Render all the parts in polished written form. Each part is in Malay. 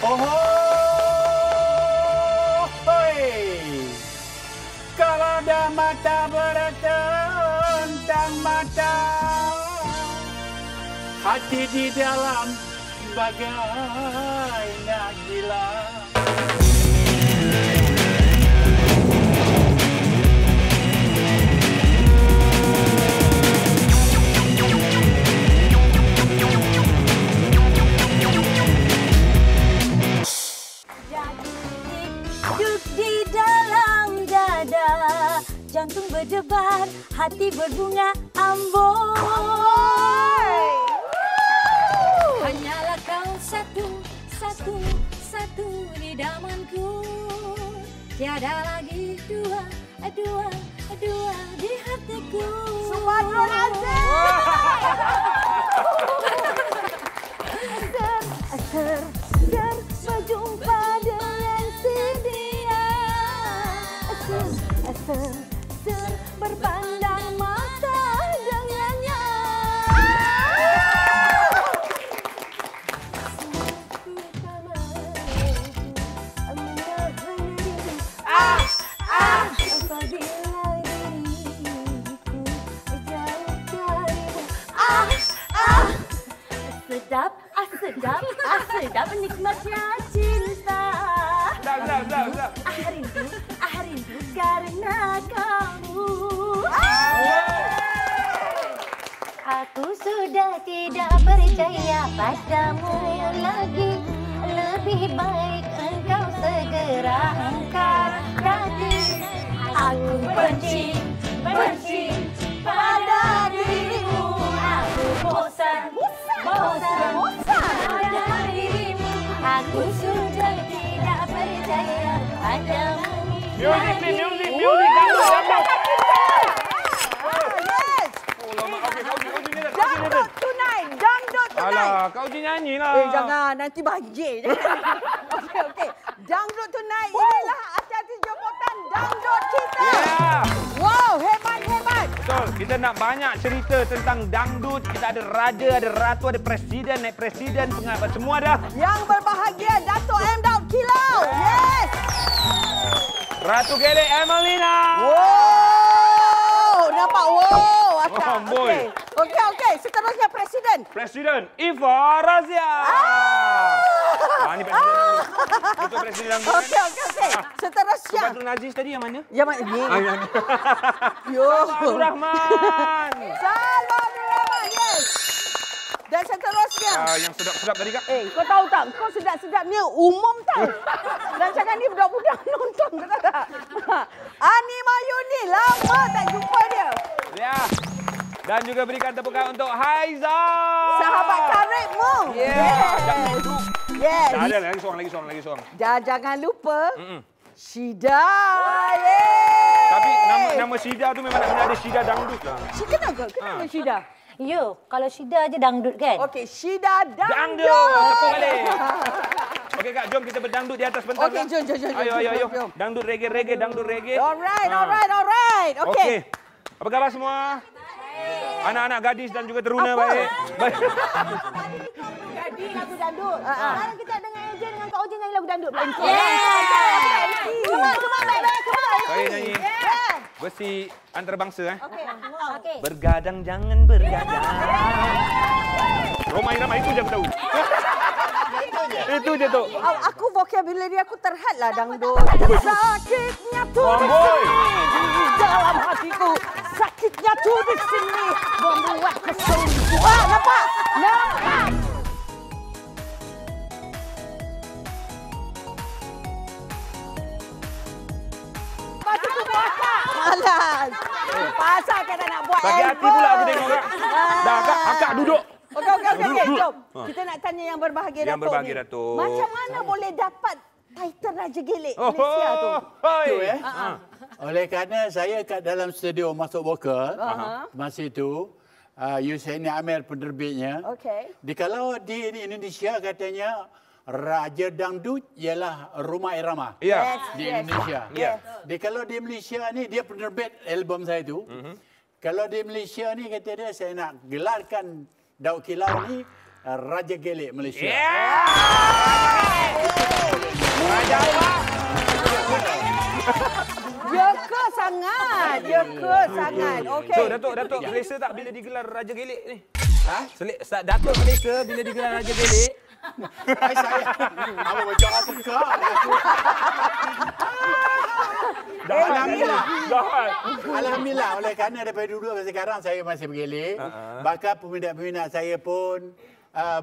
Kalau ada mata bertentang mata, hati di dalam bagai nak gila. Duduk di dalam dada, jantung berdebar, hati berbunga amboi. Hanyalah kau satu di damanku, tiada lagi dua di hatiku. Subhanallah Azhar. Berjumpa dengan si dia. Berpandang mata dengannya. Sedap nikmatnya cinta. Rindu karena kamu. Aku sudah tidak percaya padamu lagi. Lebih baik engkau segera angkat kaki. Aku benci pada dirimu. Aku bosan pada dirimu. Aku sudah tidak percaya padamu. Music. Dangdut tonight. Alah, kau je nyanyi lah. Jangan, nanti banjir. Okey. Dangdut tonight. Inilah artis jemputan dangdut kita. Yeah. Wow, hebat. Betul, kita nak banyak cerita tentang dangdut. Kita ada raja, ada ratu, ada presiden, naik presiden, pengabat, semua dah. Yang berbahagia Dato' M. Daud Kilau. Yes. Ratu Gelek Emelina. Wow, nampak Okey. Seterusnya Presiden Iva Razia. Ni presiden. Itu presiden dangdut. Okey. Seterusnya. Datuk Nazis tadi yang mana? Yang mana? Yang Yo. Abdul Rahman. Rahman, yes. Dan seterusnya. Yang sedap-sedap tadi, Kak. Kau tahu tak? Kau sedap-sedap ni umum tau. Rancangan ni budak-budak nonton, kau tahu tak? Ani Mayuni, lama tak jumpa dia. Ya. Dan juga berikan tepukan untuk Haiza. Sahabat karibmu. Yes. Dah ada lagi seorang. Dan jangan lupa Syida. Tapi nama Syida tu memang nak ada Syida dangdut lah. Kenapa Syida? Yo, kalau Syida je dangdut kan? Okey, Syida dangdut. Tepuk balik. Okey Kak, jom kita berdangdut di atas pentas. Okey, jom. Ayo. Dangdut reggae, dangdut reggae. Alright. Okey. Apa khabar semua? Anak-anak gadis dan juga teruna baik. Gadis lagu dangdut. Sekarang kita dengan Ejen dengan Kak Ojen nyanyi lagu dangdut. Cuma baik. Saya nyanyi. Versi antarabangsa. Okey. Bergadang jangan bergadang. Romai Ramai itu je aku tahu. Itu je tu. Aku vocabulary aku terhadlah dangdut. Sakitnya tu di sini di dalam hatiku. Sakitnya tu di sini membuat kesunyiku. Nampak? Macam tu buat. Malas. Pasal kata nak buat Sakit hati pula aku tengok Kak. Dah Kak duduk. Okey. Jom. Kita nak tanya yang berbahagia Datuk. Yang berbahagia Datuk. Macam mana boleh dapat title Raja Gelek Malaysia tu? Oleh kerana saya kat dalam studio masuk vokal masa itu, Yusaini Amir penerbitnya. Okey. Kalau di Indonesia katanya Raja Dangdut ialah Rumah Irama. Ya. Di Indonesia. Ya. Kalau di Malaysia ni dia penerbit album saya tu. Kalau di Malaysia ni kata dia saya nak gelarkan Daud Kilau ni Raja Gelek Malaysia. Yeah! jawab. Ya ke sangat. Ya ke sangat. Okey. So, Datuk selesa tak bila digelar Raja Gelik ni? Ha? Datuk selesa bila digelar Raja Gelik? Saya. Apa macam apa kau? Alhamdulillah. Alhamdulillah. Oleh kerana daripada dulu sampai sekarang saya masih bergelik. Bahkan peminat-peminat saya pun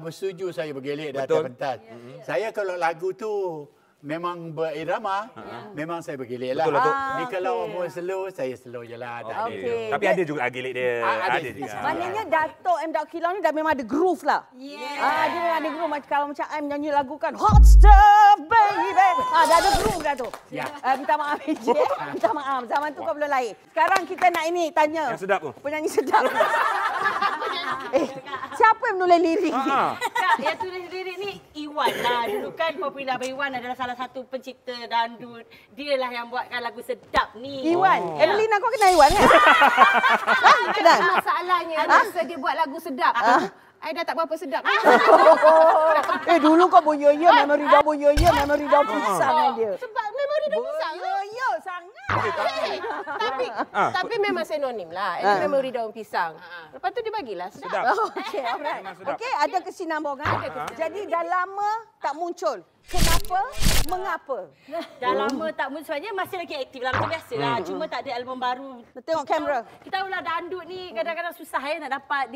bersetuju saya bergelik di atas pentas. Saya kalau lagu tu memang berirama, memang saya bergelik lah. Betul. Ni kalau mau slow, saya slow je lah. Okey. Tapi ada juga gelik dia. Ada juga. Maknanya Datuk M. Kilau ni dah memang ada groove lah. Dia memang ada groove. Kalau macam I menyanyi lagu kan, Hot Stuff Baby. Dah ada groove dah tu. Minta maaf Eji. Minta maaf. Zaman tu kau belum lahir. Sekarang kita nak ini tanya. Yang sedap tu. Penyanyi sedap. Siapa yang menulis lirik ni? Yang tulis lirik ni Iwan lah. Dulu kan Popular Abang Iwan adalah salah satu pencipta dandut. Dialah yang buatkan lagu sedap ni. Iwan. Evelina kau kenal Iwan kan? Kenal? Masalahnya masa dia buat lagu sedap. I dah tak berapa sedap. Dulu kau boyo-yo memori dah pisang dia. Sebab memori dah pisang. Boyo sangat. Tapi memang sinonim lah. Itu memori daun pisang. Lepas tu dia bagilah sedap. Okey, alright. Okey, ada kesinambungan. Jadi dah lama tak muncul. Kenapa? Mengapa? Dah lama tak muncul sebenarnya masih lagi aktif lah macam biasa lah. Cuma tak ada album baru. Tengok kamera. Kita tahulah dandut ni kadang-kadang susah nak dapat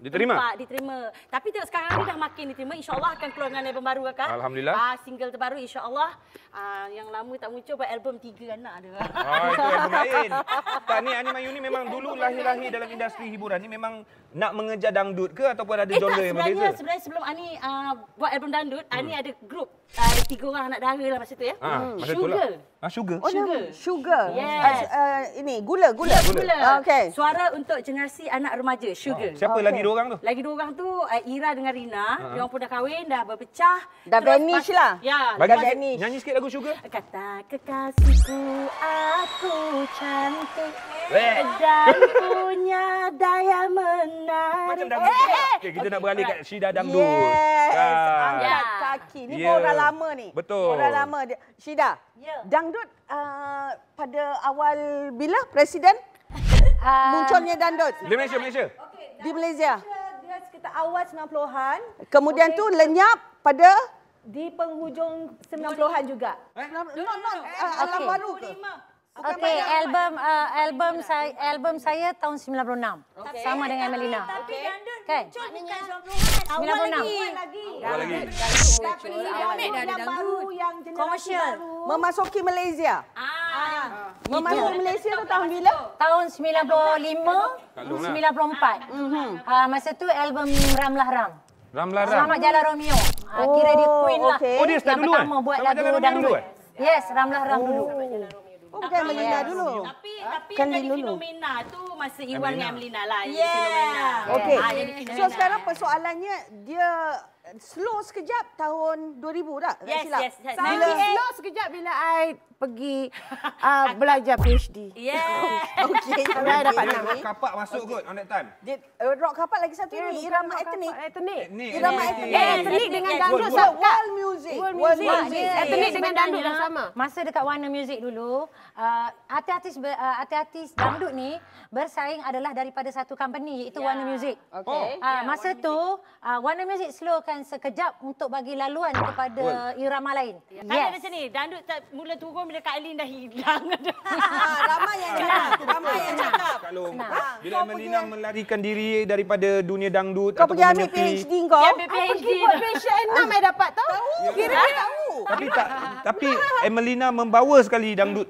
Diterima. diterima. Tapi tengok sekarang ni dah makin diterima. InsyaAllah akan keluar dengan album baru kakak. Alhamdulillah. Single terbaru insyaAllah. Yang lama tak muncul buat album 3 anak ada. Itu album lain. Tak, ni Ani Mayu ni memang dulu lahir-lahir dalam industri hiburan ni memang nak mengejar dangdut ke ataupun ada genre yang berbeza? Sebenarnya sebelum Ani buat album dandut, Ani ada grup 3 orang anak dara lah masa tu ya. Masa tu Sugar. lah. Sugar? Sugar. Yes. Ini gula. Okey. Suara untuk generasi anak remaja, Sugar. Siapa lagi 2 orang tu? Lagi 2 orang tu Ira dengan Rina, dia orang pun dah kahwin, dah berpecah. Dah vanish lah. Ya, Bagi dah vanish. nyanyi sikit lagu Sugar. Kata kekasihku aku cantik dan punya daya Macam menarik. dangdut. Okay, kita nak beralih kat Syida Dangdut. Yes. Ah. Angkat kaki. Ni Ya. orang lama ni. Betul. Orang lama. Syida, Ya. dangdut pada awal bila Presiden munculnya dangdut Di Malaysia. di Malaysia? Dia sekitar awal 90-an, Kemudian tu lenyap pada di penghujung 90-an juga. alam baru ke? Okey, album saya tahun 96. Sama dengan Melina. Tapi dandut Kan? muncul bukan 90-an. Awal 96. lagi. Awal lagi. Tapi dangdut yang baru, yang generasi Komersial. baru. Memasuki Malaysia. Memasuki Malaysia tu tahun bila? Tahun 95, 94. Masa tu album Ramlah Ram. Ramlah Ram. Selamat Jalan Romeo. Kira dia queen lah. okey. Oh, dia start Yang dulu pertama buat Selamat lagu Jalan Romeo dangdut. dulu, Yes, Ramlah Ram dulu. Oh, bukan Melina dulu. Tapi Kan yang jadi dulu. fenomena tu masa Iwan dengan Melina lah. Yang Yeah. fenomena. Okey. Jadi So fenomena. sekarang persoalannya dia slow sekejap tahun 2000 tak? Tak Yes, silap. yes. Saya slow sekejap bila I pergi belajar PhD. Yeah. Okey. I dapat Dia 6. rock kapak masuk kot on that time. Rock kapak lagi satu ni irama etnik. Etnik. Irama etnik. Etnik dengan dangdut So, sama. world music. World music. Yes. Etnik dengan dangdut dah sama. Masa dekat Warner Music dulu, artis-artis dangdut ni bersaing adalah daripada satu company iaitu Warner Music. Okey. Masa tu Warner Music slowkan sekejap untuk bagi laluan kepada irama lain. Kan macam ni, dandut tak mula turun bila Kak Alin dah hilang. Ramai yang cakap. Kalau bila Melina melarikan diri daripada dunia dangdut Kau ataupun pergi ambil menyepi, PhD kau. Dia ambil PhD. Buat Malaysia 6 I dapat tahu. Kira dia tahu. tapi Melina membawa sekali dangdut.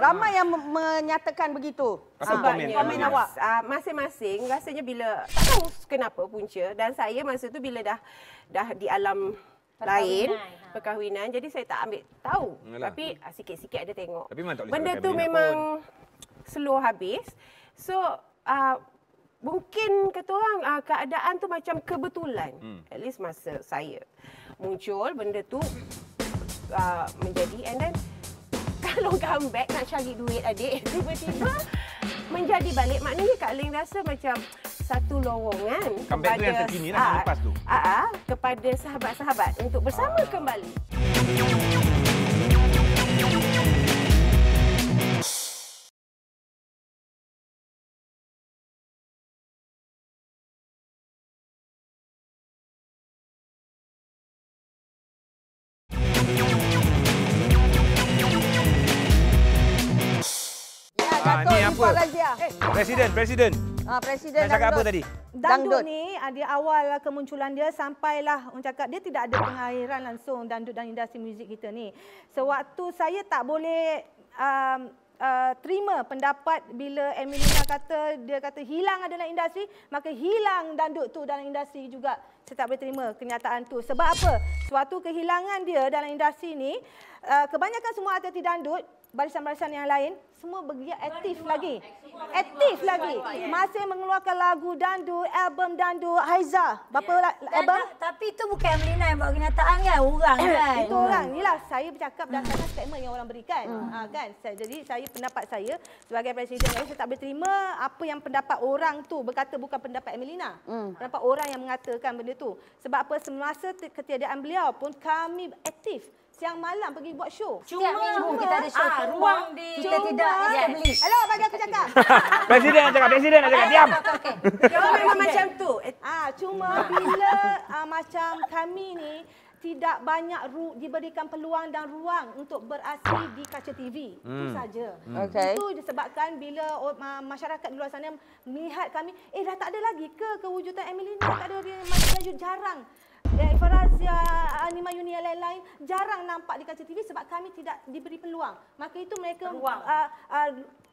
Ramai yang menyatakan begitu. Apa komen? Komen awak. Masing-masing rasanya bila tak tahu kenapa punca dan saya masa tu bila dah di alam lain perkahwinan jadi saya tak ambil tahu. Yalah. Tapi sikit-sikit ada tengok. Tapi memang tak boleh Benda salahkan tu Melina memang slow habis. So mungkin kata orang keadaan tu macam kebetulan. At least masa saya muncul benda tu menjadi and then kalau comeback nak cari duit adik tiba-tiba menjadi balik maknanya Kak Ling rasa macam satu lowongan Comeback tu yang terkini lah, yang lepas tu. kepada sahabat-sahabat untuk bersama kembali. Betul, ni di apa? Puan Razia. Presiden. Presiden Nak cakap apa tadi? Dangdut ni di awal kemunculan dia sampailah orang cakap dia tidak ada pengairan langsung dangdut dan industri muzik kita ni. Sewaktu saya tak boleh terima pendapat bila Emilina kata dia kata hilang adalah industri, maka hilang dangdut tu dalam industri juga. Saya tak boleh terima kenyataan tu. Sebab apa? Suatu kehilangan dia dalam industri ni, kebanyakan semua artis dangdut, barisan-barisan yang lain semua bergiat aktif lagi. Aktif lagi. Masih mengeluarkan lagu dangdut, album dangdut. Haiza, berapa album? Tapi itu bukan Emelina yang buat kenyataan kan? Orang kan? Itu orang. Inilah saya bercakap berdasarkan statement yang orang berikan. Kan? Jadi saya pendapat saya sebagai presiden saya tak boleh terima apa yang pendapat orang tu berkata bukan pendapat Emelina. Pendapat orang yang mengatakan benda tu. Sebab apa? Semasa ketiadaan beliau pun kami aktif. Siang malam pergi buat show. Setiap minggu kita ada show. Ruang di... Kita tidak establish. Hello, bagi aku cakap. Presiden nak cakap, diam. Dia memang macam tu. Cuma bila macam kami ni tidak banyak diberikan peluang dan ruang untuk beraksi di kaca TV. Itu saja. Itu disebabkan bila masyarakat di luar sana melihat kami, dah tak ada lagi ke kewujudan Emilina, tak ada maju jarang. Farazia, Anima Yuni yang lain-lain jarang nampak di kaca TV sebab kami tidak diberi peluang. Maka itu mereka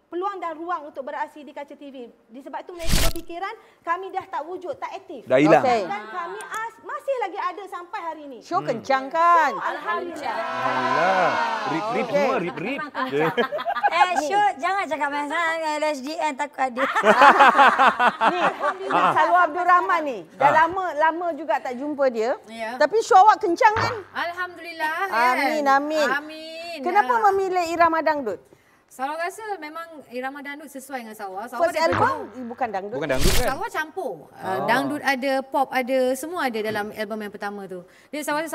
peluang dan ruang untuk beraksi di kaca TV. Disebab itu mereka berfikiran kami dah tak wujud, tak aktif. Dah hilang. Dan kami masih lagi ada sampai hari ini. Show kencang kan? Alhamdulillah. Rip semua, rip. Syuk, jangan cakap masalah dengan LSDN, takut ada. Ni, Salwa Abdul Rahman ni. Dah lama juga tak jumpa dia. Ya. Tapi show awak kencang kan? Alhamdulillah. Amin. Amin. Kenapa memilih irama dangdut? Sawa rasa memang irama dangdut sesuai dengan Sawa. First album bukan dangdut. Bukan dangdut kan? Sawa campur. Dangdut ada, pop ada, semua ada dalam album yang pertama tu. Dia Sawa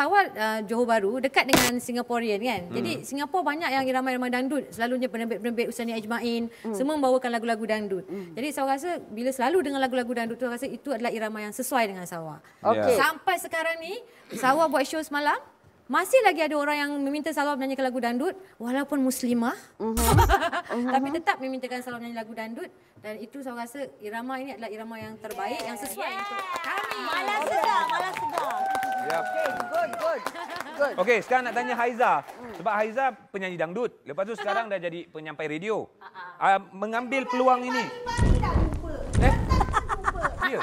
Johor Bahru dekat dengan Singaporean kan. Jadi Singapura banyak yang irama-irama dangdut. Selalunya penerbit-penerbit Ustani Ajmain semua membawakan lagu-lagu dangdut. Jadi Sawa rasa bila selalu dengan lagu-lagu dangdut tu rasa itu adalah irama yang sesuai dengan Sawa. Okey. Sampai sekarang ni Sawa buat show semalam. Masih lagi ada orang yang meminta Salwa menyanyikan lagu dangdut walaupun muslimah. Tapi tetap memintakan Salwa menyanyi lagu dangdut dan itu saya rasa irama ini adalah irama yang terbaik yang sesuai untuk kami. Malah segar. Yep. Good. Okey, sekarang nak tanya Haiza. Sebab Haiza penyanyi dangdut. Lepas tu sekarang dah jadi penyampai radio. Mengambil peluang ini. Ya.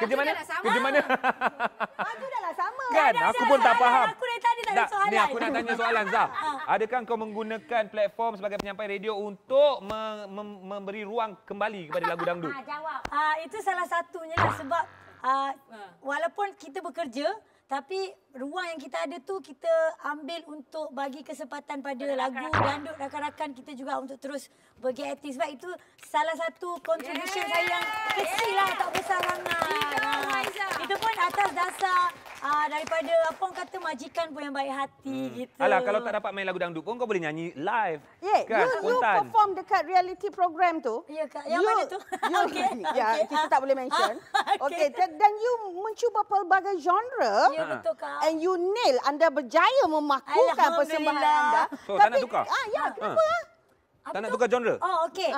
Kerja mana? Maju dah lah sama. Kan, aku pun tak faham. Aku dari tadi tak ada soalan. Ni aku nak tanya soalan, Zah. Adakah kau menggunakan platform sebagai penyampai radio untuk memberi ruang kembali kepada lagu dangdut? Jawab. Itu salah satunya lah sebab walaupun kita bekerja, tapi ruang yang kita ada tu kita ambil untuk bagi kesempatan pada lagu dangdut rakan-rakan kita juga untuk terus bergiat aktif. Sebab itu salah satu contribution saya yang kecil lah, tak besar sangat. Itu pun atas dasar daripada apa orang kata majikan pun yang baik hati gitu. Alah, kalau tak dapat main lagu dangdut pun kau boleh nyanyi live. Kan, You perform dekat reality program tu. Ya, Kak. Yang mana tu? Kita tak boleh mention. Okey, dan you mencuba pelbagai genre. Ya, betul, Kak. And you nail, anda berjaya memakukan persembahan anda. So, tak nak tukar? Kenapa? Tak nak tukar genre? Oh, okey.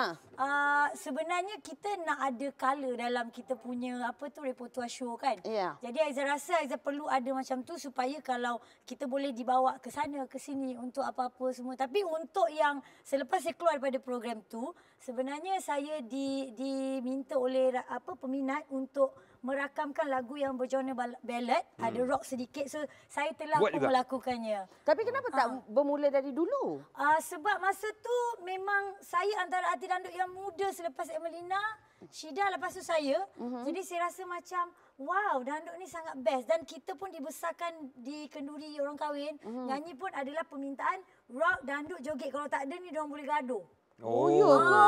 Sebenarnya kita nak ada colour dalam kita punya repertoire show kan. Yeah. Jadi Aizah rasa Aizah perlu ada macam tu supaya kalau kita boleh dibawa ke sana ke sini untuk apa-apa semua. Tapi untuk yang selepas saya keluar daripada program tu, sebenarnya saya diminta oleh peminat untuk merakamkan lagu yang bergenre ballad, ada rock sedikit. So saya telah pun melakukannya. Tapi kenapa tak bermula dari dulu? Sebab masa tu memang saya antara artis dangdut yang muda selepas Emelina, Syida lepas tu saya. Jadi saya rasa macam wow, dangdut ni sangat best dan kita pun dibesarkan di kenduri orang kahwin. Nyanyi pun adalah permintaan rock, dangdut, joget. Kalau tak ada ni diorang boleh gaduh. Oh, ya ke?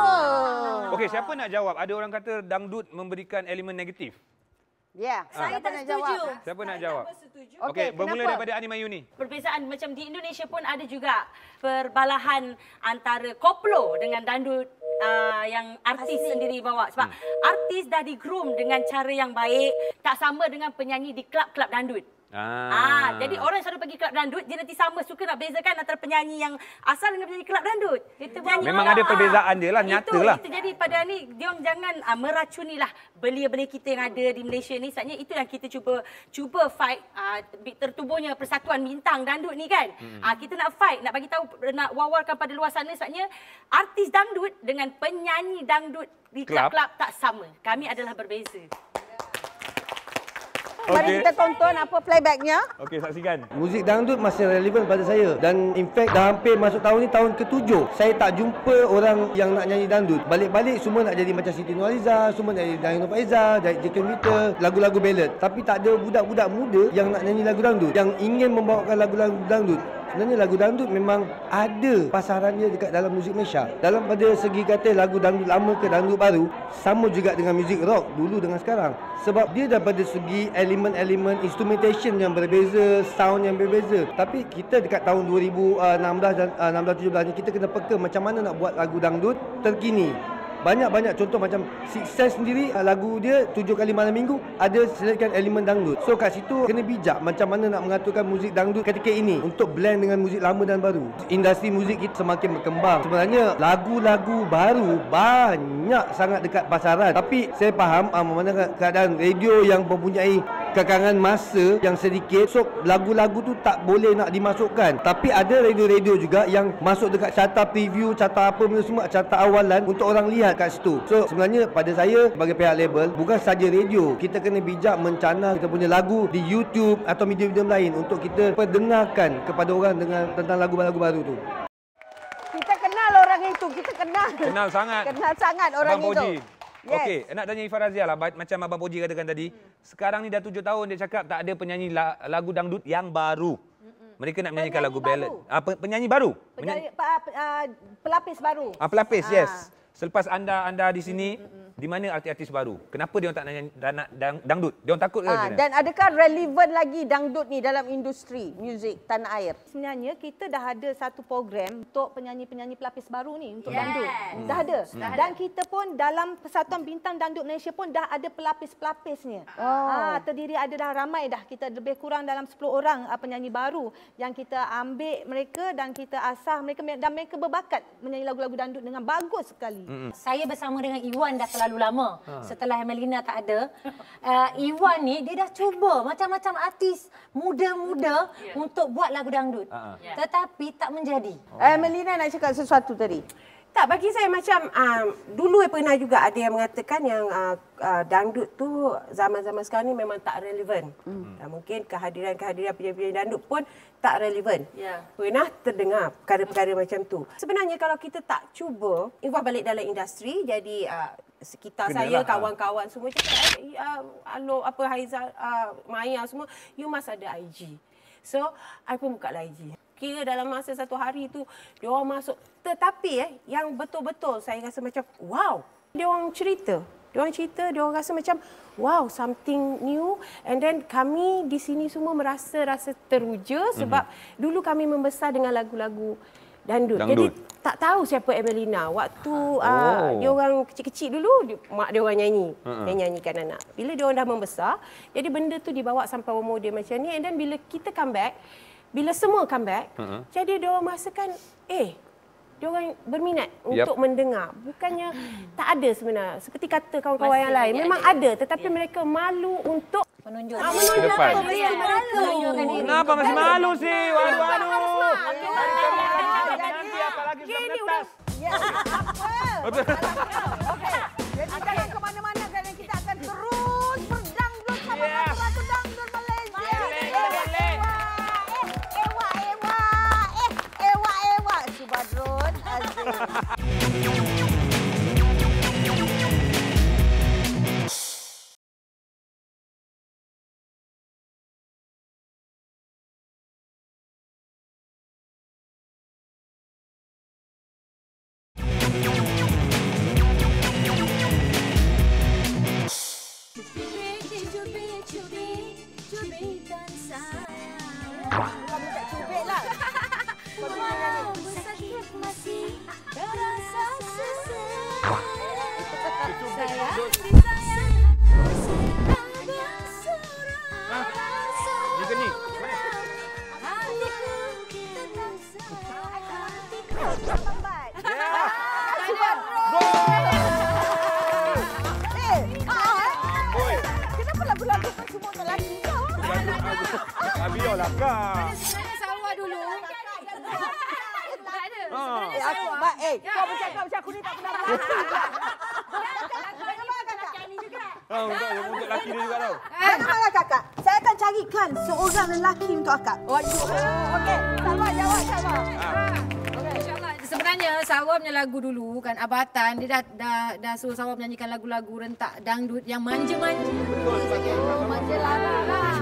Okey, siapa nak jawab? Ada orang kata dangdut memberikan elemen negatif. Ya, saya tak setuju. Siapa nak jawab? Okey, Okey, bermula kenapa? daripada Anima Yuni. Perbezaan macam di Indonesia pun ada juga perbalahan antara koplo dengan dangdut yang artis sendiri bawa. Sebab artis dah di-groom dengan cara yang baik, tak sama dengan penyanyi di klub-klub dangdut. Jadi orang selalu pergi kelab dangdut, dia nanti sama suka nak bezakan antara penyanyi yang asal dengan penyanyi kelab dangdut. Memang ada perbezaan dia lah, nyata lah. Itu jadi pada ni, diorang jangan meracunilah belia-belia kita yang ada di Malaysia ni. Sebenarnya itu yang kita cuba fight, tertubuhnya persatuan bintang dangdut ni kan. Kita nak fight, nak bagi tahu, nak wawarkan pada luar sana. Sebenarnya artis dangdut dengan penyanyi dangdut di kelab-kelab tak sama. Kami adalah berbeza. Mari kita tonton apa playbacknya. Okey, saksikan. Muzik dangdut masih relevan pada saya. Dan in fact dah hampir masuk tahun ni, tahun ke-7. Saya tak jumpa orang yang nak nyanyi dangdut. Balik-balik semua nak jadi macam Siti Nurhaliza, semua nak jadi Dayang Nurfaiza, Jacob Vita, lagu-lagu ballad. Tapi tak ada budak-budak muda yang nak nyanyi lagu dangdut, yang ingin membawakan lagu-lagu dangdut. Sebenarnya lagu dangdut memang ada pasarannya dekat dalam muzik Malaysia. Dalam pada segi kata lagu dangdut lama ke dangdut baru, sama juga dengan muzik rock dulu dengan sekarang. Sebab dia daripada segi elemen-elemen instrumentation yang berbeza, sound yang berbeza. Tapi kita dekat tahun 2016 dan 16-17 ni, kita kena peka macam mana nak buat lagu dangdut terkini. Banyak-banyak contoh macam Sukses sendiri, lagu dia 7 kali malam minggu ada selitkan elemen dangdut. So kat situ kena bijak macam mana nak mengaturkan muzik dangdut ketika ini untuk blend dengan muzik lama dan baru. Industri muzik kita semakin berkembang. Sebenarnya lagu-lagu baru banyak sangat dekat pasaran. Tapi saya faham mana keadaan radio yang mempunyai kekangan masa yang sedikit, so lagu-lagu tu tak boleh nak dimasukkan. Tapi ada radio-radio juga yang masuk dekat carta preview, carta apa benda semua, carta awalan untuk orang lihat kat situ. So sebenarnya pada saya sebagai pihak label, bukan saja radio, kita kena bijak mencana kita punya lagu di YouTube atau medium-medium lain untuk kita perdengarkan kepada orang dengan tentang lagu-lagu baru tu. Kita kenal orang itu, kita kenal. Kenal sangat. Kenal sangat orang Abang itu. Poji. Yes. Okey, nak tanya Ifah Razia lah, macam Abang Poji katakan tadi, sekarang ni dah 7 tahun dia cakap tak ada penyanyi lagu dangdut yang baru. Mereka nak menyanyikan lagu ballad. Penyanyi baru? Pelapis baru. Pelapis, yes. Selepas anda di sini, di mana artis-artis baru? Kenapa dia tak nak dangdut? Dia takut ke? Dan adakah relevan lagi dangdut ni dalam industri muzik tanah air? Sebenarnya kita dah ada satu program untuk penyanyi-penyanyi pelapis baru ni untuk dangdut. Dah ada. Dan kita pun dalam Persatuan Bintang Dangdut Malaysia pun dah ada pelapis-pelapisnya. Terdiri ada dah ramai dah. Kita lebih kurang dalam 10 orang penyanyi baru yang kita ambil mereka dan kita asah mereka dan mereka berbakat menyanyi lagu-lagu dangdut dengan bagus sekali. Saya bersama dengan Iwan dah terlalu lama. Setelah Emelina tak ada, Iwan ni dia dah cuba macam-macam artis muda-muda untuk buat lagu dangdut. Tetapi tak menjadi. Emelina nak cakap sesuatu tadi. Tak, bagi saya macam dulu pernah juga ada yang mengatakan yang dangdut tu zaman-zaman sekarang ni memang tak relevan. Mungkin kehadiran-kehadiran penyanyi dangdut pun tak relevan. Pernah terdengar perkara-perkara macam tu. Sebenarnya kalau kita tak cuba involve balik dalam industri, jadi sekitar saya, kawan-kawan semua cakap, apa Haizal, Maya semua, you must ada IG. So, I pun buka IG. Kira dalam masa satu hari tu, dia orang masuk. Tetapi yang betul-betul saya rasa macam, wow. Dia orang cerita. Dia orang rasa macam, wow, something new. And then kami di sini semua merasa teruja sebab dulu kami membesar dengan lagu-lagu dangdut. Jadi tak tahu siapa Emelina. Waktu dia orang kecil-kecil dulu, mak dia orang nyanyi. Dia nyanyikan anak. Bila dia orang dah membesar, jadi benda tu dibawa sampai umur dia macam ni. And then bila kita come back, bila semua come back, jadi dia orang merasakan, dia orang berminat untuk mendengar. Bukannya tak ada sebenarnya. Seperti kata kawan-kawan yang lain. Memang ada. Tetapi mereka malu untuk menunjuk. Kenapa masih malu sih? Waduh. Nanti apalagi sudah menetas. Okey. Jadi jangan ke mana-mana kerana kita akan terus berdangdut sama lagu dangdut Malaysia. Ewa. Subadron Aziz. Biarlah Kak. Sebenarnya Salwa dulu. Tak ada. Sebenarnya Aku, Salwa. kau bercakap macam aku ni tak pernah buat. Untuk lelaki dia juga tau. Jangan marah kakak. Saya akan carikan seorang lelaki untuk akak. Okey. Salwa jawab Salwa. InsyaAllah. Sebenarnya Salwa punya lagu dulu kan Abatan dia dah suruh Salwa menyanyikan lagu-lagu rentak dangdut yang manja-manja. Manja lara lah.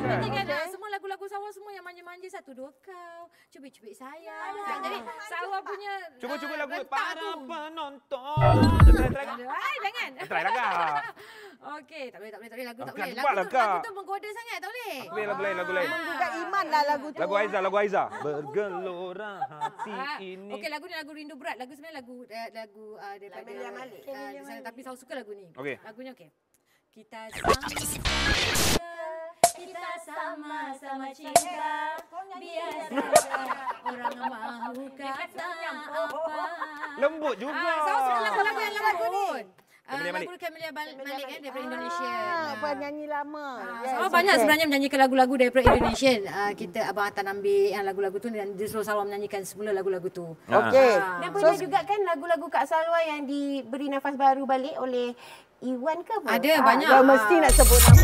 Nanti kan semua lagu-lagu Salwa semua yang manja-manja satu dua kau, cubit-cubit saya. Jadi Salwa punya Cuba lagu rentak para tu. penonton. Try. Ai jangan. Try lah Kak. Okey, tak boleh lagu tak Bukan, boleh. buatlah, Kak. Lagu tu menggoda sangat tak boleh. Lagu lain. Menggugah iman lah lagu tu. Lagu Aiza. Bergelora hati ini. Okey, lagu ni lagu rindu berat. Lagu sebenarnya lagu daripada Camelia Malik. Tapi saya suka lagu ni. Okey. Lagunya okey. Kita sama-sama cinta. Biasa orang mahu kata apa. Lembut juga. Saya suka lagu-lagu yang lembut. Camelia Malik. Lagu Camelia Malik kan daripada Indonesia. Penyanyi lama. Salwa banyak sebenarnya menyanyikan lagu-lagu daripada Indonesia. Kita Abang Atan ambil yang lagu-lagu tu dan dia suruh Salwa menyanyikan semula lagu-lagu tu. Okey. Dan pernah juga kan lagu-lagu Kak Salwa yang diberi nafas baru balik oleh Iwan ke apa? Ada banyak. Kau mesti nak sebut nama.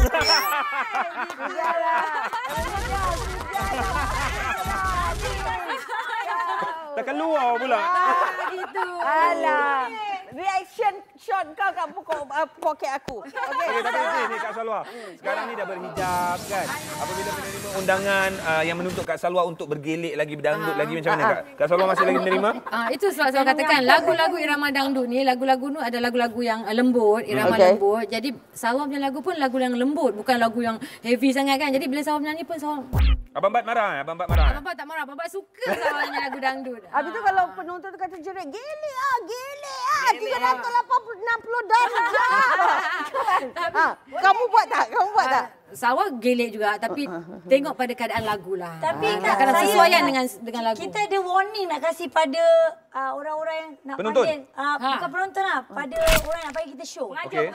Tak keluar pula. Begitu. Alah. Reaction shot kau kat poket aku. Okey. Okey, tapi ni Kak Salwa. Sekarang ni dah berhijab kan. Apabila menerima undangan yang menuntut Kak Salwa untuk bergelik lagi, berdangdut lagi macam mana Kak? Kak Salwa masih lagi menerima? Itu sebab saya katakan lagu-lagu irama dangdut ni, lagu-lagu ni ada lagu-lagu yang lembut, irama lembut. Jadi Salwa punya lagu pun lagu yang lembut, bukan lagu yang heavy sangat kan. Jadi bila Salwa menyanyi pun Salwa Abang Bat marah? Abang Bat marah? Abang Bat tak marah, Abang Bat suka Salwa nyanyi lagu dangdut. Habis tu kalau penonton tu kata jerit, gelik ah. 360 darjah. Kamu buat tak? Salwa gelek juga tapi tengok pada keadaan lagu lah. Tapi kadang sesuaian dengan lagu. Kita ada warning nak kasih pada orang-orang yang nak penonton. panggil. Bukan penonton lah. Pada orang yang panggil kita show. Okey.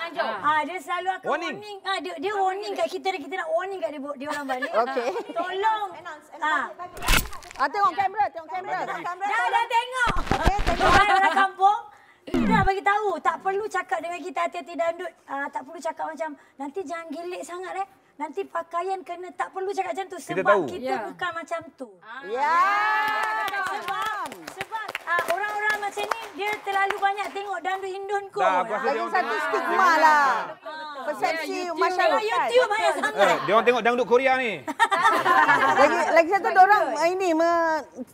Dia selalu akan warning. Dia warning kat kita dan kita nak warning kat dia orang balik. Okey. Tolong. Tengok kamera. Dah tengok. Orang kampung. Kita nak bagi tahu, tak perlu cakap dengan kita hati-hati dangdut. Tak perlu cakap macam nanti jangan gelik sangat Nanti pakaian kena, tak perlu cakap macam tu sebab kita bukan macam tu. Sebab orang-orang macam ni dia terlalu banyak tengok dangdut Indon kot. Ada satu stigma lah. Persepsi masyarakat. YouTube banyak sangat. Dia orang tengok dangdut Korea ni. Lagi satu orang ini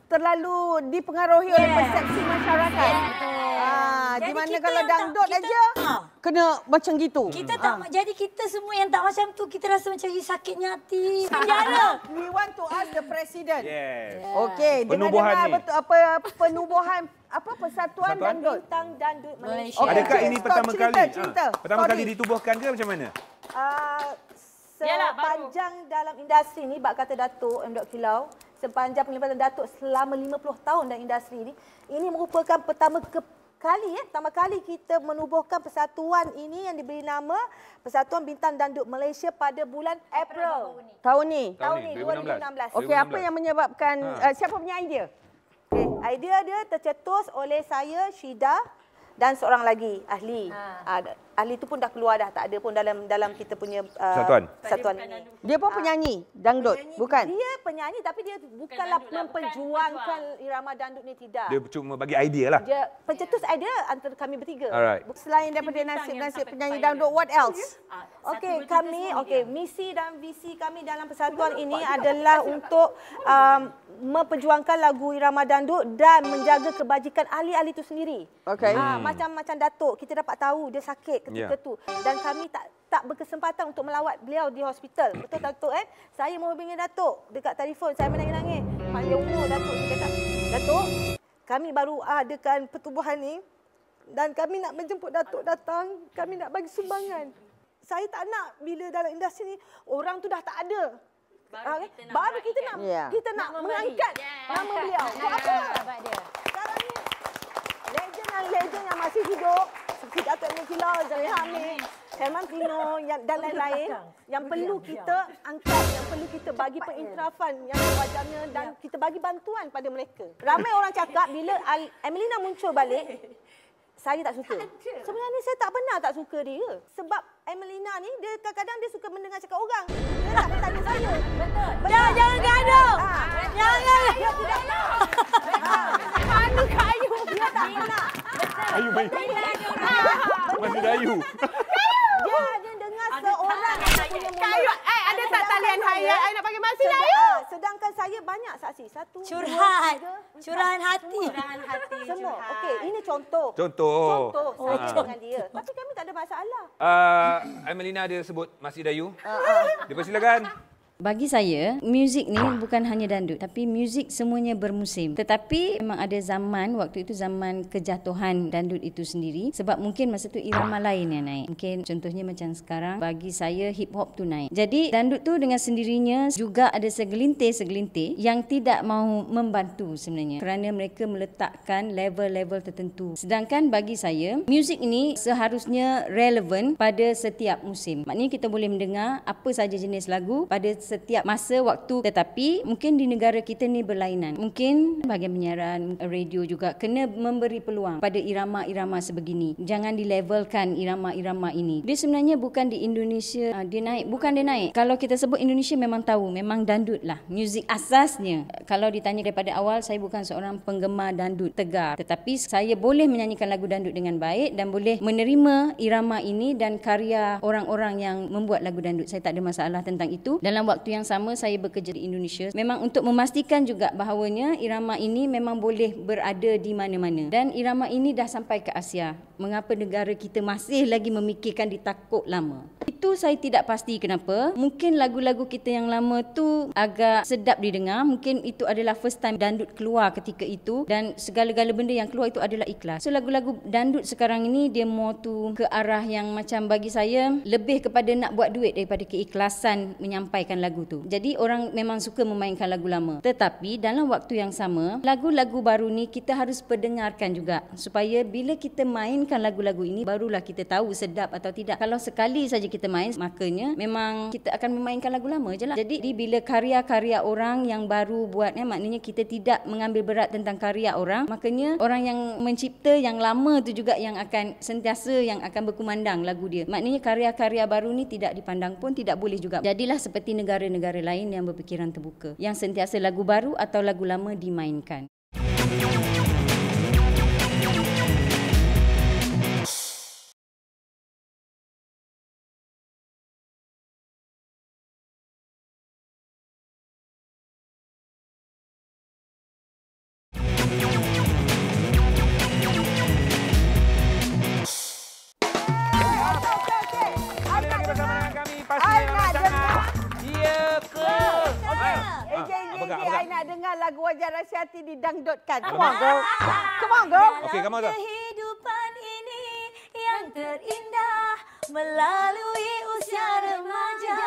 terlalu dipengaruhi oleh persepsi masyarakat. Di mana kalau dangdut aja kena macam gitu. Kita tak jadi kita semua yang tak macam tu kita rasa macam sakitnya hati. Penjara. We want to ask the president. Yes. Okey, Penubuhan ni. Penubuhan Persatuan Dangdut Dangdut Malaysia. Adakah ini pertama kali? Cerita. Pertama kali ditubuhkan ke macam mana? Sepanjang dalam industri ni, bak kata Datuk M. Kilau, sepanjang penglibatan Datuk selama 50 tahun dalam industri ni, ini merupakan pertama kali kita menubuhkan persatuan ini yang diberi nama Persatuan Bintang Dangdut Malaysia pada bulan April tahun ni 2016. Okey, apa yang menyebabkan siapa punya idea? Okey, idea dia tercetus oleh saya, Syida dan seorang lagi ahli. Ahli itu pun dah keluar dah, tak ada pun dalam kita punya persatuan ini. Dia pun penyanyi dangdut, bukan? Dia penyanyi tapi dia bukanlah memperjuangkan irama dangdut ni, tidak. Dia cuma bagi idea lah. Dia pencetus idea antara kami bertiga. Alright. Selain daripada nasib-nasib penyanyi dangdut, what else? Okey, misi dan visi kami dalam persatuan ini adalah untuk memperjuangkan lagu irama dangdut dan menjaga kebajikan ahli-ahli itu sendiri. Okey. Macam Datuk, kita dapat tahu dia sakit ketika tu dan kami tak berkesempatan untuk melawat beliau di hospital. Betul Datuk kan? Saya mau hubungi Datuk dekat telefon, saya menangis-nangis. Panjang umur Datuk dia kata, "Datuk, kami baru adakan pertubuhan ni dan kami nak menjemput Datuk datang, kami nak bagi sumbangan. Saya tak nak bila dalam industri ni orang tu dah tak ada. Baru kita nak mengangkat nama beliau. Buat apa? Sekarang ni legend yang masih hidup seperti Datuk M. Kilau, Zaliha Hamid, Herman Pino dan lain-lain yang perlu kita angkat, yang perlu kita bagi pengiktirafan yang sewajarnya dan kita bagi bantuan pada mereka. Ramai orang cakap bila Emelina muncul balik, saya tak suka. Sebenarnya saya tak pernah tak suka dia. Sebab Emelina ni, dia kadang-kadang dia suka mendengar cakap orang. Dia tak tanya saya. Betul. Jangan gaduh. Jangan. Dia tidak nak. Mana kayu? Dia tak nak. Ayu baik. Masih Dayu. Dia hanya dengar seorang yang punya mulut. Kayu, ada tak talian hayat? I nak panggil Masih Dayu. Sedangkan saya banyak saksi. 1, 2, 3, 4. Curahan hati. Curahan hati. Semua. Okey, ini contoh. Contoh. Saya dengan dia. Tapi kami tak ada masalah. Emelina dia sebut Masih Dayu. Dipersilakan. Bagi saya, muzik ni bukan hanya dandut, tapi muzik semuanya bermusim. Tetapi memang ada zaman, waktu itu zaman kejatuhan dandut itu sendiri. Sebab mungkin masa tu irama lain yang naik. Mungkin contohnya macam sekarang, bagi saya hip hop tu naik. Jadi dandut tu dengan sendirinya juga ada segelintir-segelintir yang tidak mahu membantu sebenarnya. Kerana mereka meletakkan level-level tertentu. Sedangkan bagi saya, muzik ini seharusnya relevan pada setiap musim. Maknanya kita boleh mendengar apa saja jenis lagu pada setiap masa waktu, tetapi mungkin di negara kita ni berlainan. Mungkin bahagian penyiaran radio juga kena memberi peluang pada irama-irama sebegini. Jangan dilevelkan irama-irama ini. Dia sebenarnya bukan di Indonesia dia naik, bukan dia naik. Kalau kita sebut Indonesia memang tahu, memang dandut lah. Muzik asasnya. Kalau ditanya daripada awal, saya bukan seorang penggemar dandut tegar, tetapi saya boleh menyanyikan lagu dandut dengan baik dan boleh menerima irama ini dan karya orang-orang yang membuat lagu dandut. Saya tak ada masalah tentang itu. Dalam waktu yang sama saya bekerja di Indonesia memang untuk memastikan juga bahawanya irama ini memang boleh berada di mana-mana dan irama ini dah sampai ke Asia. Mengapa negara kita masih lagi memikirkan ditakuk lama? Itu saya tidak pasti kenapa. Mungkin lagu-lagu kita yang lama tu agak sedap didengar. Mungkin itu adalah first time dandut keluar ketika itu dan segala-gala benda yang keluar itu adalah ikhlas. So lagu-lagu dandut sekarang ini dia more tu ke arah yang macam bagi saya lebih kepada nak buat duit daripada keikhlasan menyampaikan lagu tu. Jadi orang memang suka memainkan lagu lama. Tetapi dalam waktu yang sama, lagu-lagu baru ni kita harus perdengarkan juga supaya bila kita mainkan lagu-lagu ini barulah kita tahu sedap atau tidak. Kalau sekali saja kita main, makanya memang kita akan memainkan lagu lama je lah. Jadi bila karya-karya orang yang baru buat, maknanya kita tidak mengambil berat tentang karya orang, makanya orang yang mencipta yang lama tu juga yang akan sentiasa yang akan berkumandang lagu dia. Maknanya karya-karya baru ni tidak dipandang pun tidak boleh juga. Jadilah seperti negara-negara lain yang berfikiran terbuka, yang sentiasa lagu baru atau lagu lama dimainkan. I nak dengar lagu Wajar Rahsiati didangdutkan. Come on, girl. Come on, girl. Okey, come on, girl. Kehidupan ini yang terindah melalui usia remaja.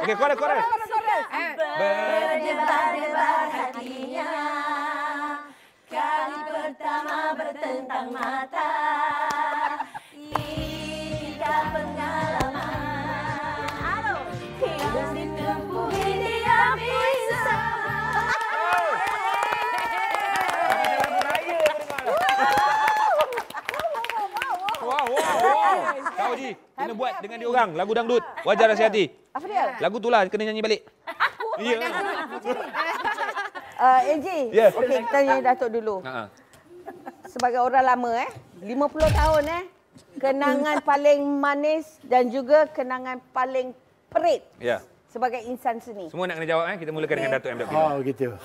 Okey, chorus. Berdebar-debar hatinya, kali pertama bertentang mata. Jika pengalaman harus ditempuhi diam bisa. Wow. Kau Ji, kena buat dengan dia orang lagu dangdut Wajar Rahsiati. Apa dia? Lagu tu lah kena nyanyi balik. Ya. AJ. Yes. Okey, kita nyanyi Datuk dulu. Sebagai orang lama 50 tahun kenangan paling manis dan juga kenangan paling perit. Ya. Sebagai insan seni. Semua nak kena jawab kita mulakan dengan Datuk MW. Oh, gitu.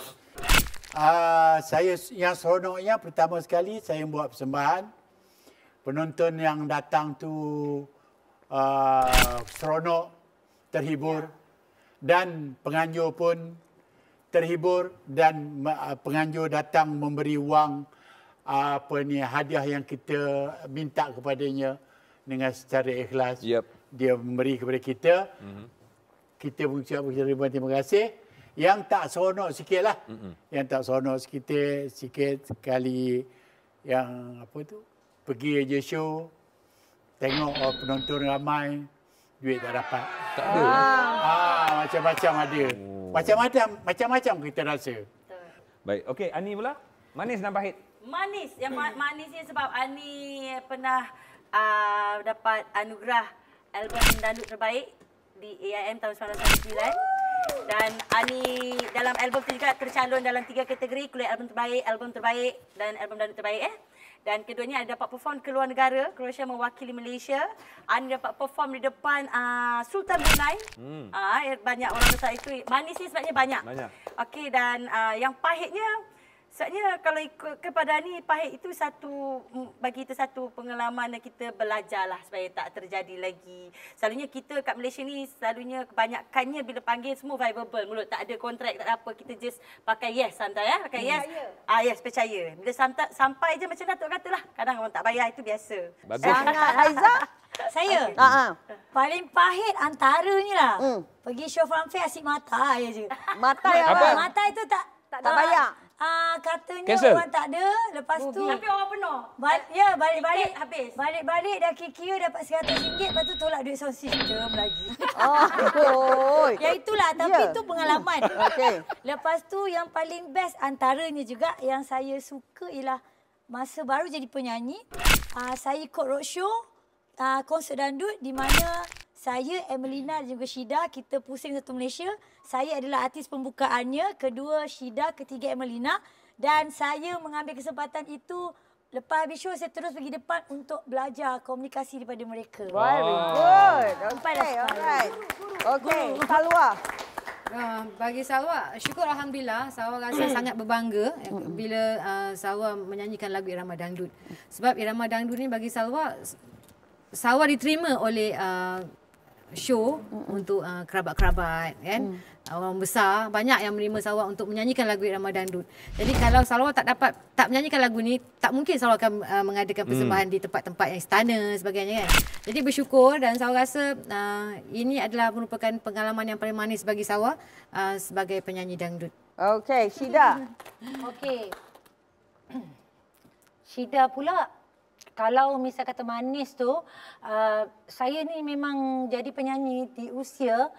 Saya yang seronoknya pertama sekali saya buat persembahan. Penonton yang datang tu seronok, terhibur dan penganjur pun terhibur dan penganjur datang memberi wang hadiah yang kita minta kepadanya dengan secara ikhlas. Yep. Dia memberi kepada kita. Kita mengucap terima kasih. Yang tak seronok sikitlah. Yang tak seronok sikit sekali yang apa tu? Pergi aja show, tengok penonton ramai, duit tak dapat. Tak ada. Macam-macam ada. Macam-macam kita rasa. Baik. Okey, Ani pula. Manis dan pahit. Manis. Yang manisnya sebab Ani pernah dapat anugerah album dandut terbaik di AIM tahun 1999. Dan Ani dalam album tu juga tercalon dalam 3 kategori, kuliah album terbaik dan album dandut terbaik. Dan keduanya ada dapat perform ke luar negara, Croatia mewakili Malaysia. Ani dapat perform di depan Sultan Brunei. Banyak orang besar itu. Manis ni sebabnya banyak. Okey, dan yang pahitnya, sebabnya kalau ikut kepada Ani, pahit itu bagi kita satu pengalaman yang kita belajarlah supaya tak terjadi lagi. Selalunya kita kat Malaysia ni, selalunya kebanyakannya bila panggil semua verbal. Mulut tak ada kontrak, tak ada apa. Kita just pakai yes, santai pakai yes. Yes, percaya. Bila sampai je macam Datuk katalah, kadang orang tak bayar, itu biasa. Bagus. Sangat Haiza. Saya? Paling pahit antaranya lah. Pergi show fanfare asyik mata je. Mata yang apa? Mata itu tak bayar. Katanya Cancel. orang tak ada. Lepas tu Tapi orang penuh. Balik-balik habis. Balik-balik dah kira dapat RM100. Lepas tu tolak duit sound system lagi. Ya itulah, tapi itu pengalaman. Lepas tu yang paling best antaranya juga yang saya suka ialah masa baru jadi penyanyi, saya ikut roadshow konsert dandut di mana saya, Emelina dan juga Syida, kita pusing satu Malaysia. Saya adalah artis pembukaannya, kedua Syida, ketiga Emelina. Dan saya mengambil kesempatan itu, lepas habis show saya terus pergi depan untuk belajar komunikasi daripada mereka. Very good. Alright. Okay, Salwa. Bagi Salwa, syukur Alhamdulillah, Salwa rasa sangat berbangga bila Salwa menyanyikan lagu Irama Dangdut. Sebab Irama Dangdut ni bagi Salwa diterima oleh show untuk kerabat-kerabat, kan? Orang besar, banyak yang menerima Salwa untuk menyanyikan lagu Irama Dangdut. Jadi kalau Salwa tak menyanyikan lagu ni, tak mungkin Salwa akan mengadakan persembahan di tempat-tempat yang istana sebagainya, kan? Jadi bersyukur, dan Salwa rasa ini adalah merupakan pengalaman yang paling manis bagi Salwa sebagai penyanyi dangdut. Okey, Syida. Okey. Syida pula, kalau misal kata manis tu, saya ni memang jadi penyanyi di usia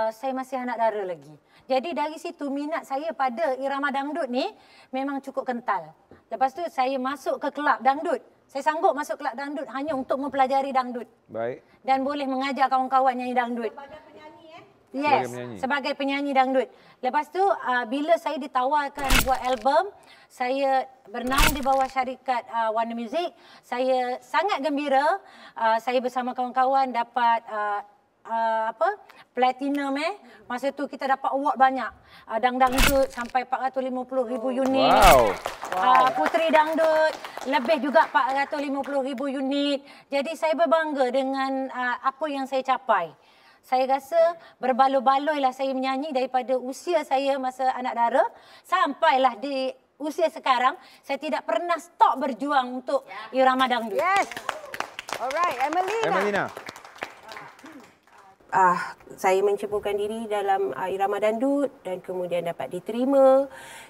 saya masih anak dara lagi. Jadi dari situ minat saya pada irama dangdut ni memang cukup kental. Lepas tu saya masuk ke kelab dangdut. Saya sanggup masuk kelab dangdut hanya untuk mempelajari dangdut. Baik. Dan boleh mengajar kawan-kawan nyanyi dangdut. Sebagai penyanyi Yes, sebagai penyanyi dangdut. Lepas tu bila saya ditawarkan buat album, saya bernaung di bawah syarikat Warner Music. Saya sangat gembira. Saya bersama kawan-kawan dapat platinum Masa tu kita dapat award banyak. Dangdut sampai 450,000 unit. Wow. Puteri dangdut lebih juga 450,000 unit. Jadi saya berbangga dengan apa yang saya capai. Saya rasa berbaloi-baloilah saya menyanyi daripada usia saya masa anak dara sampailah di usia sekarang. Saya tidak pernah stop berjuang untuk irama dangdut. Yes. Alright, Emelina. Saya menceburkan diri dalam irama dangdut dan kemudian dapat diterima,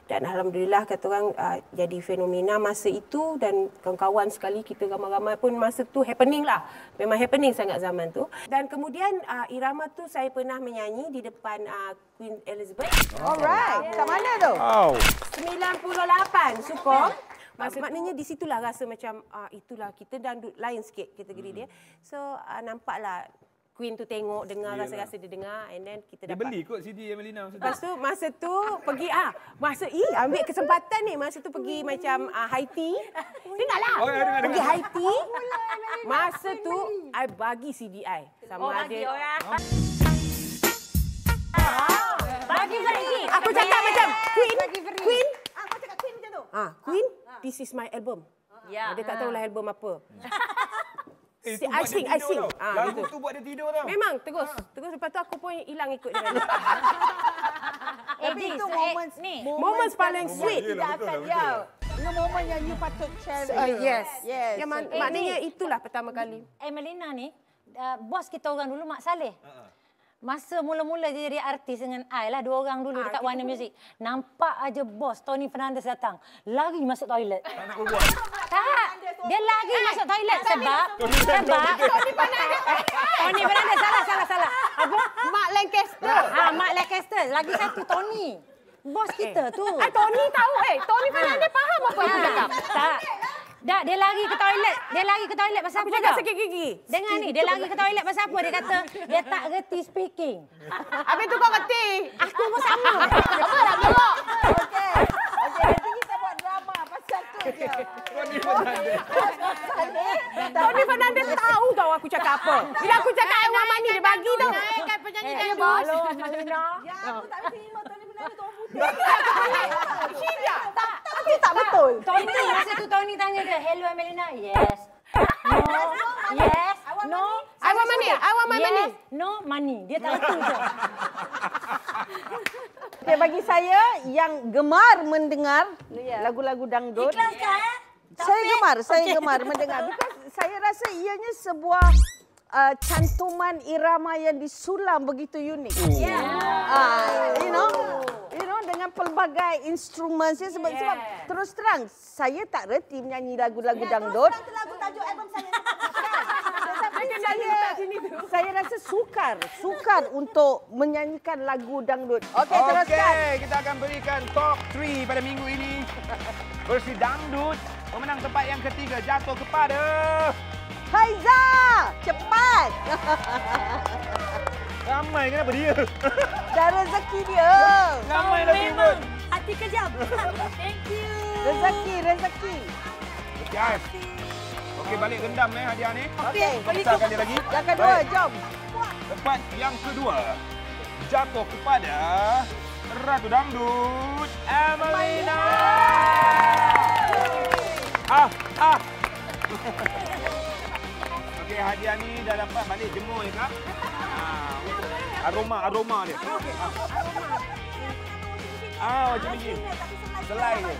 dan alhamdulillah kata orang jadi fenomena masa itu, dan kawan-kawan sekali kita ramai-ramai pun masa tu happening lah. Memang happening sangat zaman tu. Dan kemudian irama tu saya pernah menyanyi di depan Queen Elizabeth. Alright. Kat mana tu? 98 Sukong. Maknanya di situlah rasa macam itulah kita dangdut lain sikit kategori dia. So nampaklah Queen tu tengok, dengar, rasa-rasa dia dengar, and then kita dapat. Dia beli kot CD Emelina masa tu. Lepas tu masa tu pergi ambil kesempatan ni, masa tu pergi macam Haiti. Dengarlah. Pergi Haiti. Masa tu I bagi CD I sama ada. Bagi free. Aku cakap macam Queen. Aku cakap Queen macam tu. Queen, this is my album. Dia tak tahulah album apa. I sing. Lagu tu buat dia tidur tau. Memang terus lepas tu aku pun hilang ikut dia. Tapi itu moments paling sweet. Tidak akan jauh. Itu momen yang you patut share. Yes. Yang maknanya itulah pertama kali. Emelina ni, bos kita orang dulu Mak Saleh. Masa mula-mula dia jadi artis dengan I lah, 2 orang dulu dekat Warner Music. Nampak aja bos Tony Fernandez datang, lari masuk toilet. Tak, dia lari masuk toilet sebab Tony Fernandez salah. Apa? Mak Lancaster. Mak Lancaster. Lagi satu Tony. Bos kita tu. Tony tahu Tony Fernandez faham apa yang aku cakap. Tak. Dah, dia lari ke toilet. Dia lari ke toilet pasal apa? Cakap sakit gigi. Dengar ni, dia lari ke toilet pasal apa? Dia kata dia tak reti speaking. Habis tu kau reti. Aku pun sama. Apa nak belok? Okey, nanti kita buat drama pasal tu je. Tony Fernandez tahu tau aku cakap apa. Bila aku cakap I want money, dia bagi tau. Naikkan penyanyi dangdut. Halo, Malina. Ya, aku tak terima Tony Fernandez tu putih. Syida. Tapi tak betul. Tony, masa tu Tony tanya dia, hello Amelina. Yes. No. Yes. No. I want money. I want my money. Yes. No money. Dia tak reti je. Okay, bagi saya yang gemar mendengar lagu-lagu dangdut. Ikhlaskan. Saya gemar mendengar. Because saya rasa ianya sebuah cantuman irama yang disulam begitu unik. You know, dengan pelbagai instrumen. Sebab terus terang saya tak reti menyanyi lagu-lagu dangdut. Terus terang tu lagu tajuk album saya. Saya rasa sukar untuk menyanyikan lagu dangdut. Okey, teruskan. Okey, kita akan berikan top 3 pada minggu ini. Versi dangdut, pemenang tempat yang ketiga jatuh kepada Haiza, cepat. ramai kenapa dia? Dah rezeki dia. Ramai lagi pun. Hati kejam. Thank you. Rezeki. Guys. Okey, balik rendam hadiah ni. Okey. Besarkan dia lagi. Yang kedua, jom. Tempat yang kedua jatuh kepada Ratu Dangdut Amelina. Okey, hadiah ni dah dapat balik jemur ya kak. Aroma dia. Macam ni. Selai dia.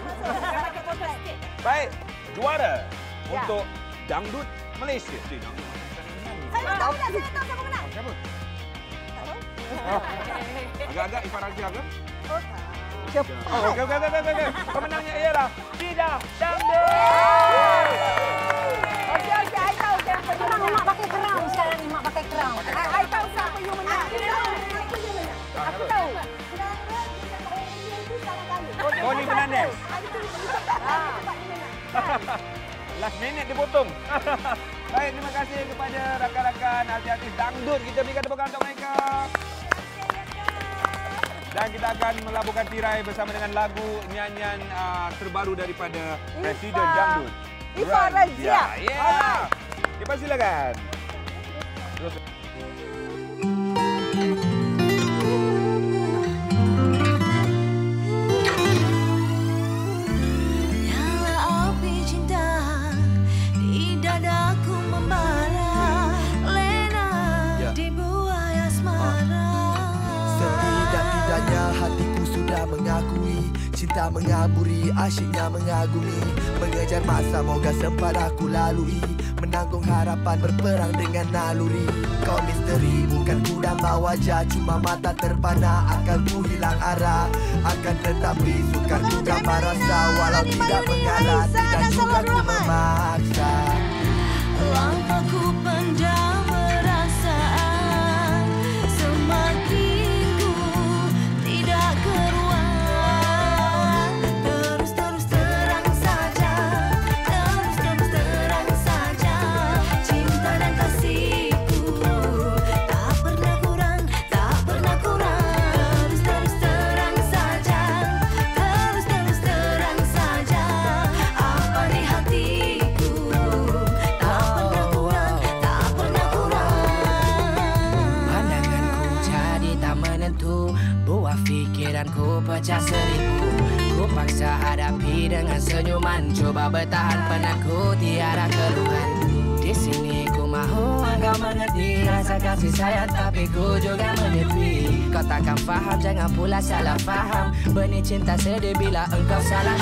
Baik, juara untuk Dangdut Malaysia. Saya tahu siapa menang. Siapa? Agak-agak Ifah Razia ke? Cepat. Okey. Pemenangnya ialah Fida Dangdut. Okey, I tahu siapa yang menang. Mak pakai crown sekarang ni, mak pakai crown. I tahu siapa yang menang. Aku tahu. Tony Fernandez. Last minute dia potong. Baik, terima kasih kepada rakan-rakan artis-artis dangdut. Kita berikan tepukan untuk mereka. Dan kita akan melabuhkan tirai bersama dengan lagu nyanyian terbaru daripada Presiden Dangdut. Ifah Razia. Ya. Kita silakan. Cinta mengaburi, asyiknya mengagumi. Mengejar masa, moga sempat aku lalui. Menanggung harapan, berperang dengan naluri. Kau misteri, bukan kuda wajah. Cuma mata terpana, akalku hilang arah. Akan tetapi, sukar ku gambar rasa. Walau tidak mengalah, tidak juga ku memaksa. Langkah ku pendam perasaan. Semakin ku tidak keruan. Ku pecah seribu. Ku paksa hadapi dengan senyuman. Coba bertahan penatku tiada keluhan. Di sini ku mahu engkau mengerti rasa kasih sayang, tapi ku juga menyepi. Kau takkan faham, jangan pula salah faham. Benih cinta sedih bila engkau salah.